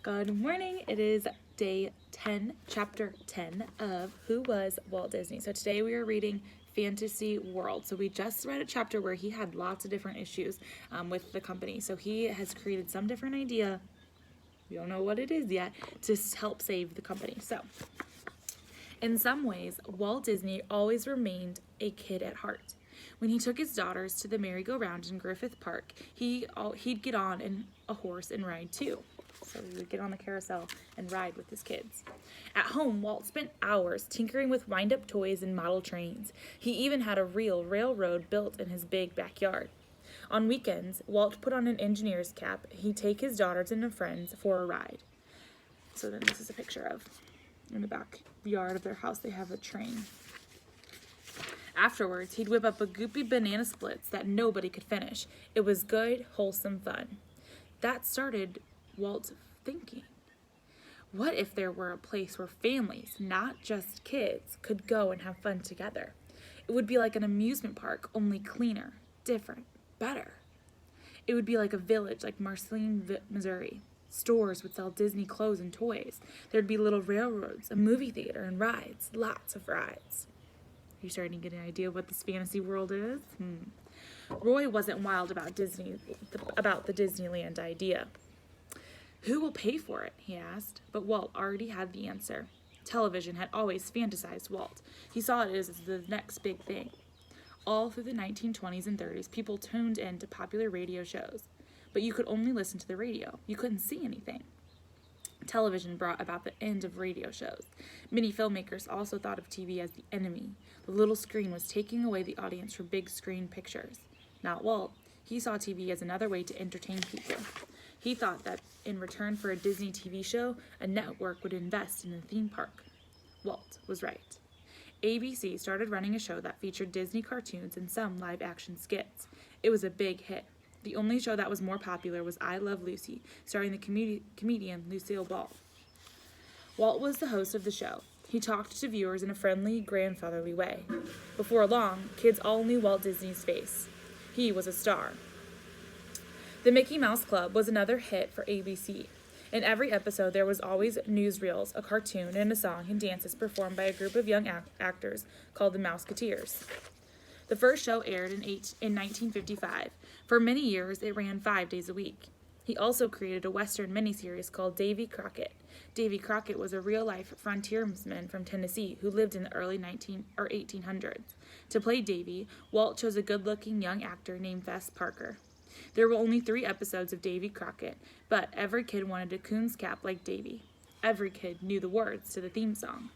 Good morning. It is day 10, chapter 10 of Who Was Walt Disney. So today we are reading Fantasy World. So we just read a chapter where he had lots of different issues with the company. So he has created some different idea, we don't know what it is yet, to help save the company. So in some ways, Walt Disney always remained a kid at heart. When he took his daughters to the merry-go-round in Griffith Park, he'd get on a horse and ride too. So he would get on the carousel and ride with his kids. At home, Walt spent hours tinkering with wind-up toys and model trains. He even had a real railroad built in his big backyard. On weekends, Walt put on an engineer's cap. He'd take his daughters and friends for a ride. So then this is a picture of, in the backyard of their house, they have a train. Afterwards, he'd whip up a goopy banana splits that nobody could finish. It was good, wholesome fun. That started Walt's thinking. What if there were a place where families, not just kids, could go and have fun together? It would be like an amusement park, only cleaner, different, better. It would be like a village like Marceline, Missouri. Stores would sell Disney clothes and toys. There'd be little railroads, a movie theater, and rides, lots of rides. Are you starting to get an idea of what this fantasy world is? Roy wasn't wild about the Disneyland idea. Who will pay for it, he asked, but Walt already had the answer. Television had always fantasized Walt. He saw it as the next big thing. All through the 1920s and 30s, people tuned in to popular radio shows, but you could only listen to the radio. You couldn't see anything. Television brought about the end of radio shows. Many filmmakers also thought of TV as the enemy. The little screen was taking away the audience for big screen pictures. Not Walt. He saw TV as another way to entertain people. He thought that in return for a Disney TV show, a network would invest in a theme park. Walt was right. ABC started running a show that featured Disney cartoons and some live-action skits. It was a big hit. The only show that was more popular was I Love Lucy, starring the comedian Lucille Ball. Walt was the host of the show. He talked to viewers in a friendly, grandfatherly way. Before long, kids all knew Walt Disney's face. He was a star. The Mickey Mouse Club was another hit for ABC. In every episode, there was always newsreels, a cartoon, and a song and dances performed by a group of young actors called the Mouseketeers. The first show aired in 1955. For many years, it ran 5 days a week. He also created a Western miniseries called Davy Crockett. Davy Crockett was a real-life frontiersman from Tennessee who lived in the early 1800s. To play Davy, Walt chose a good-looking young actor named Fess Parker. There were only 3 episodes of Davy Crockett, but every kid wanted a coon's cap like Davy. Every kid knew the words to the theme song.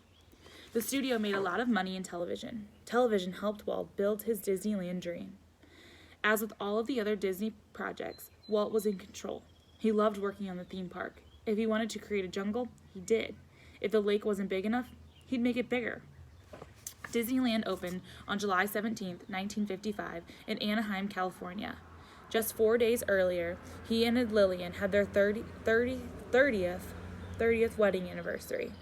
The studio made a lot of money in television. Television helped Walt build his Disneyland dream. As with all of the other Disney projects, Walt was in control. He loved working on the theme park. If he wanted to create a jungle, he did. If the lake wasn't big enough, he'd make it bigger. Disneyland opened on July 17, 1955, in Anaheim, California. Just 4 days earlier, he and Lillian had their 30th wedding anniversary.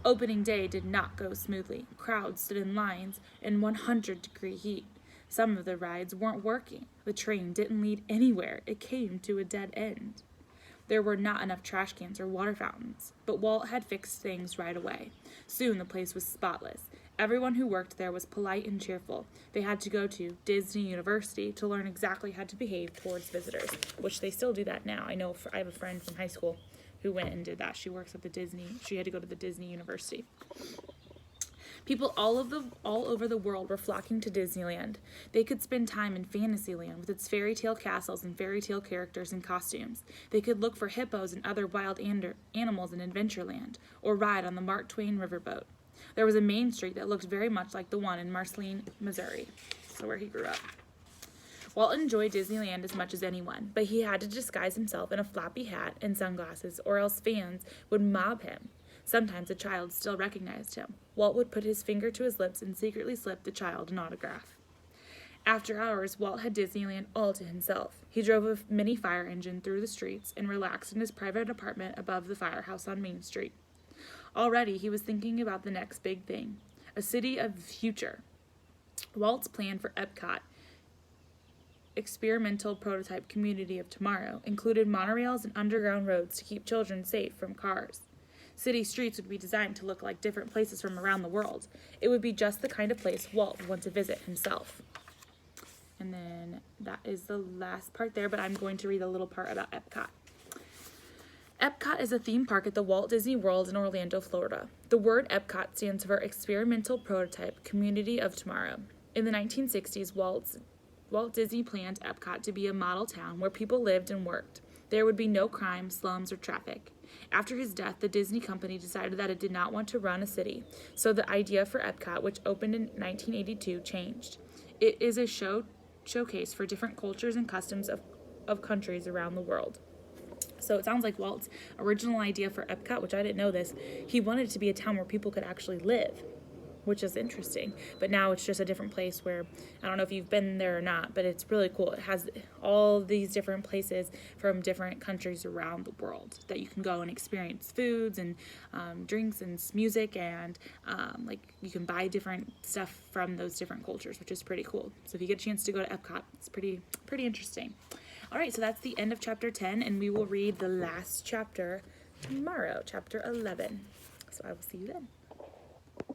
Opening day did not go smoothly. Crowds stood in lines in 100-degree heat. Some of the rides weren't working. The train didn't lead anywhere. It came to a dead end. There were not enough trash cans or water fountains, but Walt had fixed things right away. Soon the place was spotless. Everyone who worked there was polite and cheerful. They had to go to Disney University to learn exactly how to behave towards visitors, which they still do that now. I have a friend from high school who went and did that. She works at she had to go to the Disney University. People all over the world were flocking to Disneyland. They could spend time in Fantasyland with its fairy tale castles and fairy tale characters and costumes. They could look for hippos and other wild animals in Adventureland, or ride on the Mark Twain riverboat. There was a main street that looked very much like the one in Marceline, Missouri, so where he grew up. Walt enjoyed Disneyland as much as anyone, but he had to disguise himself in a floppy hat and sunglasses, or else fans would mob him. Sometimes a child still recognized him. Walt would put his finger to his lips and secretly slip the child an autograph. After hours, Walt had Disneyland all to himself. He drove a mini fire engine through the streets and relaxed in his private apartment above the firehouse on Main Street. Already, he was thinking about the next big thing, a city of the future. Walt's plan for Epcot experimental prototype community of tomorrow included monorails and underground roads to keep children safe from cars. City streets would be designed to look like different places from around the world. It would be just the kind of place Walt would want to visit himself. And then that is the last part there, but I'm going to read a little part about Epcot. Epcot is a theme park at the Walt Disney World in Orlando, Florida. The word Epcot stands for Experimental Prototype Community of Tomorrow. In the 1960s, Walt Disney planned Epcot to be a model town where people lived and worked. There would be no crime, slums, or traffic. After his death, the Disney company decided that it did not want to run a city, so the idea for Epcot, which opened in 1982, changed. It is a showcase for different cultures and customs of countries around the world. So it sounds like Walt's original idea for Epcot, which I didn't know this, he wanted it to be a town where people could actually live, which is interesting. But now it's just a different place where, I don't know if you've been there or not, but it's really cool. It has all these different places from different countries around the world that you can go and experience foods and drinks and music, and like you can buy different stuff from those different cultures, which is pretty cool. So if you get a chance to go to Epcot, it's pretty interesting. All right, so that's the end of chapter 10, and we will read the last chapter tomorrow, chapter 11. So I will see you then.